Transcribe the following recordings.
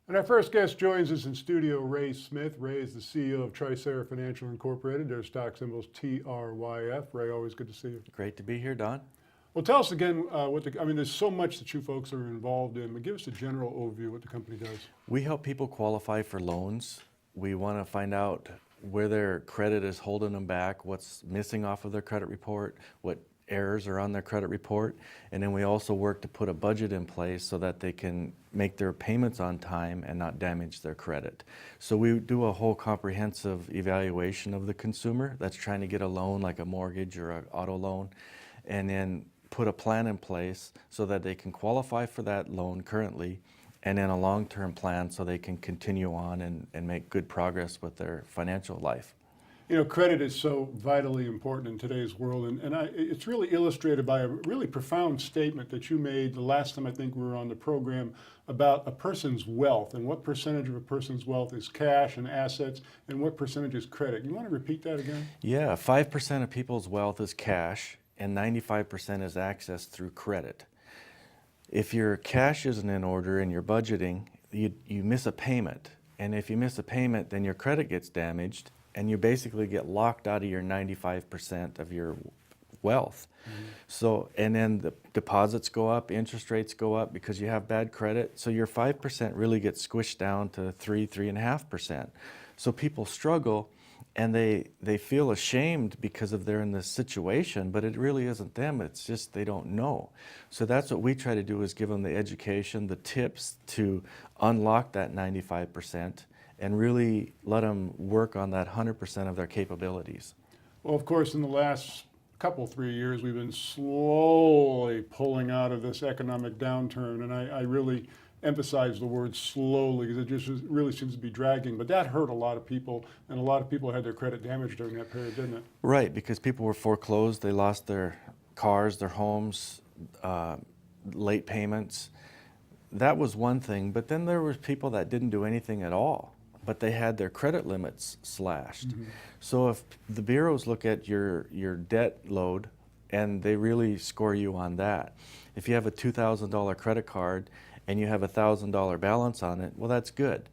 And our first guest joins us in studio, Ray Smith. Ray is the CEO of Tricera Financial Incorporated. Their stock symbol is TRYF. Ray, always good to see you. Great to be here, Don. Well, tell us again there's so much that you folks are involved in, but give us a general overview of what the company does. We help people qualify for loans. We want to find out where their credit is holding them back, what's missing off of their credit report, what errors are on their credit report, and then we also work to put a budget in place so that they can make their payments on time and not damage their credit. So we do a whole comprehensive evaluation of the consumer that's trying to get a loan like a mortgage or an auto loan, and then put a plan in place so that they can qualify for that loan currently, and then a long-term plan so they can continue on and make good progress with their financial life. You know, credit is so vitally important in today's world, it's really illustrated by a really profound statement that you made the last time I think we were on the program about a person's wealth and what percentage of a person's wealth is cash and assets and what percentage is credit. You want to repeat that again? Yeah, 5% of people's wealth is cash and 95% is access through credit. If your cash isn't in order and you're budgeting, you miss a payment. And if you miss a payment, then your credit gets damaged and you basically get locked out of your 95% of your wealth. Mm-hmm. So, and then the deposits go up, interest rates go up because you have bad credit. So your 5% really gets squished down to 3.5%. So people struggle and they feel ashamed because of they're in this situation, but it really isn't them, it's just they don't know. So that's what we try to do, is give them the education, the tips to unlock that 95% and really let them work on that 100% of their capabilities. Well, of course, in the last 3 years, we've been slowly pulling out of this economic downturn, and I really emphasize the word slowly because it just really seems to be dragging. But that hurt a lot of people, and a lot of people had their credit damaged during that period, didn't it? Right, because people were foreclosed, they lost their cars, their homes, late payments. That was one thing, but then there were people that didn't do anything at all, but they had their credit limits slashed. Mm-hmm. So if the bureaus look at your debt load and they really score you on that. If you have a $2,000 credit card and you have a $1,000 balance on it, well, that's good.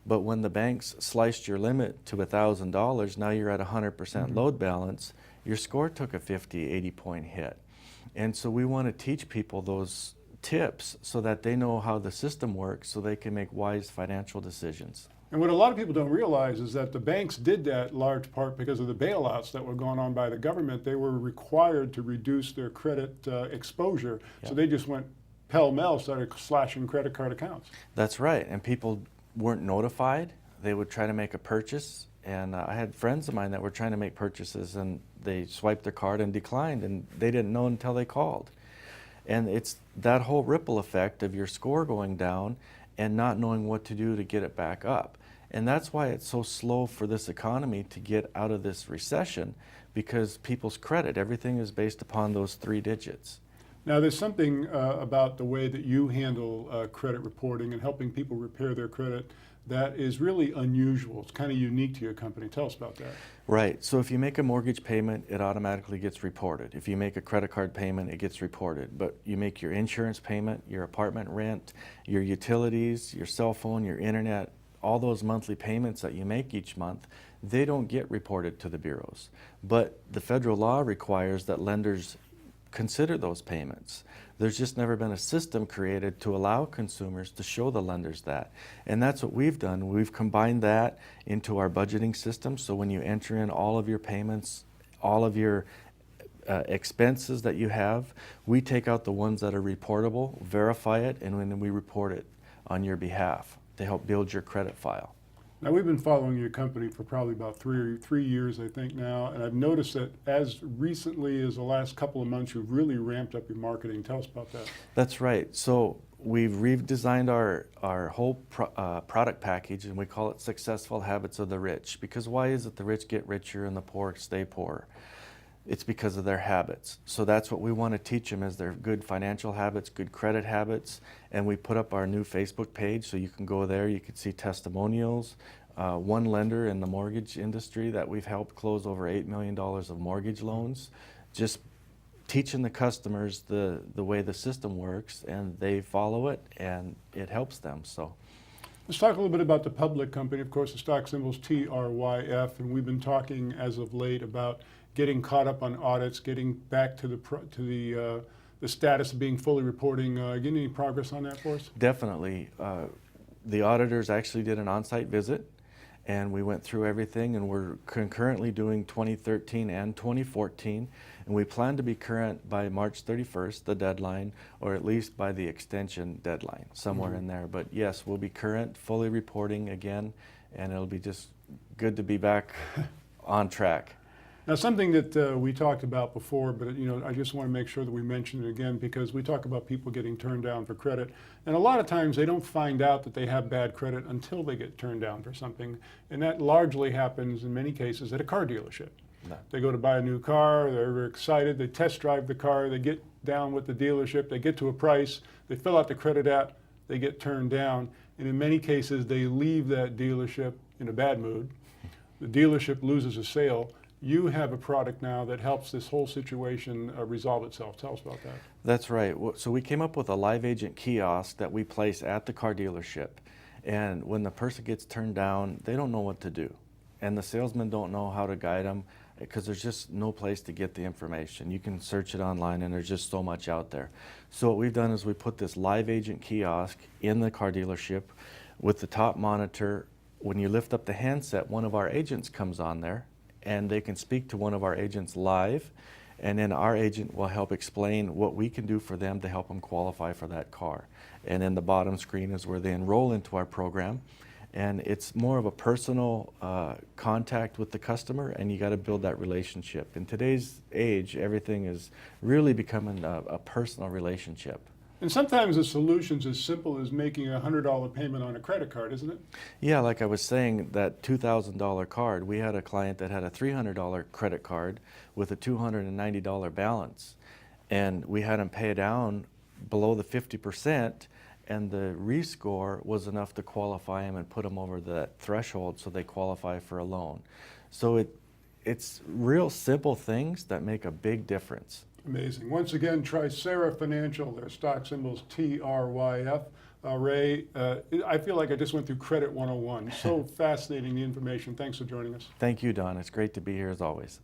But when the banks sliced your limit to $1,000, now you're at 100% mm-hmm. load balance, your score took a 50, 80 point hit. And so we want to teach people those tips so that they know how the system works so they can make wise financial decisions. And what a lot of people don't realize is that the banks did that large part because of the bailouts that were going on by the government. They were required to reduce their credit exposure, yep. So they just went pell-mell, started slashing credit card accounts. That's right, and people weren't notified. They would try to make a purchase, and I had friends of mine that were trying to make purchases and they swiped their card and declined, and they didn't know until they called. And it's that whole ripple effect of your score going down and not knowing what to do to get it back up. And that's why it's so slow for this economy to get out of this recession, because people's credit, everything is based upon those 3 digits. Now, there's something about the way that you handle credit reporting and helping people repair their credit that is really unusual. It's kind of unique to your company. Tell us about that. Right. So if you make a mortgage payment, it automatically gets reported. If you make a credit card payment, it gets reported. But you make your insurance payment, your apartment rent, your utilities, your cell phone, your internet, all those monthly payments that you make each month, they don't get reported to the bureaus. But the federal law requires that lenders consider those payments. There's just never been a system created to allow consumers to show the lenders that. And that's what we've done. We've combined that into our budgeting system. So when you enter in all of your payments, all of your expenses that you have, we take out the ones that are reportable, verify it, and then we report it on your behalf to help build your credit file. Now, we've been following your company for probably about three years, I think now, and I've noticed that as recently as the last couple of months, you've really ramped up your marketing. Tell us about that. That's right. So we've redesigned our whole product package, and we call it Successful Habits of the Rich. Because why is it the rich get richer and the poor stay poor? It's because of their habits. So that's what we want to teach them, is their good financial habits, good credit habits. And we put up our new Facebook page, so you can go there, you can see testimonials. One lender in the mortgage industry that we've helped close over $8 million of mortgage loans, just teaching the customers the way the system works, and they follow it and it helps them. So Let's talk a little bit about the public company. Of course, the stock symbol's TRYF, and we've been talking as of late about getting caught up on audits, getting back to the status of being fully reporting. Getting any progress on that for us? Definitely. The auditors actually did an on-site visit, and we went through everything, and we're concurrently doing 2013 and 2014, and we plan to be current by March 31st, the deadline, or at least by the extension deadline, somewhere in there. But yes, we'll be current, fully reporting again, and it'll be just good to be back on track. Now, something that we talked about before, but I just want to make sure that we mention it again, because we talk about people getting turned down for credit, and a lot of times they don't find out that they have bad credit until they get turned down for something, and that largely happens in many cases at a car dealership. No. They go to buy a new car, they're excited, they test drive the car, they get down with the dealership, they get to a price, they fill out the credit app, they get turned down, and in many cases they leave that dealership in a bad mood. The dealership loses a sale. You have a product now that helps this whole situation resolve itself. Tell us about that. That's right. So we came up with a live agent kiosk that we place at the car dealership. And when the person gets turned down, they don't know what to do. And the salesmen don't know how to guide them because there's just no place to get the information. You can search it online and there's just so much out there. So what we've done is we put this live agent kiosk in the car dealership with the top monitor. When you lift up the handset, one of our agents comes on there, and they can speak to one of our agents live, and then our agent will help explain what we can do for them to help them qualify for that car. And then the bottom screen is where they enroll into our program, and it's more of a personal contact with the customer, and you got to build that relationship. In today's age, everything is really becoming a personal relationship. And sometimes the solution's as simple as making a $100 payment on a credit card, isn't it? Yeah, like I was saying, that $2,000 card, we had a client that had a $300 credit card with a $290 balance. And we had him pay down below the 50%, and the rescore was enough to qualify him and put him over that threshold so they qualify for a loan. So it's real simple things that make a big difference. Amazing. Once again, Tricera Financial, their stock symbol's TRYF. Ray, I feel like I just went through Credit 101. So fascinating, the information. Thanks for joining us. Thank you, Don. It's great to be here as always.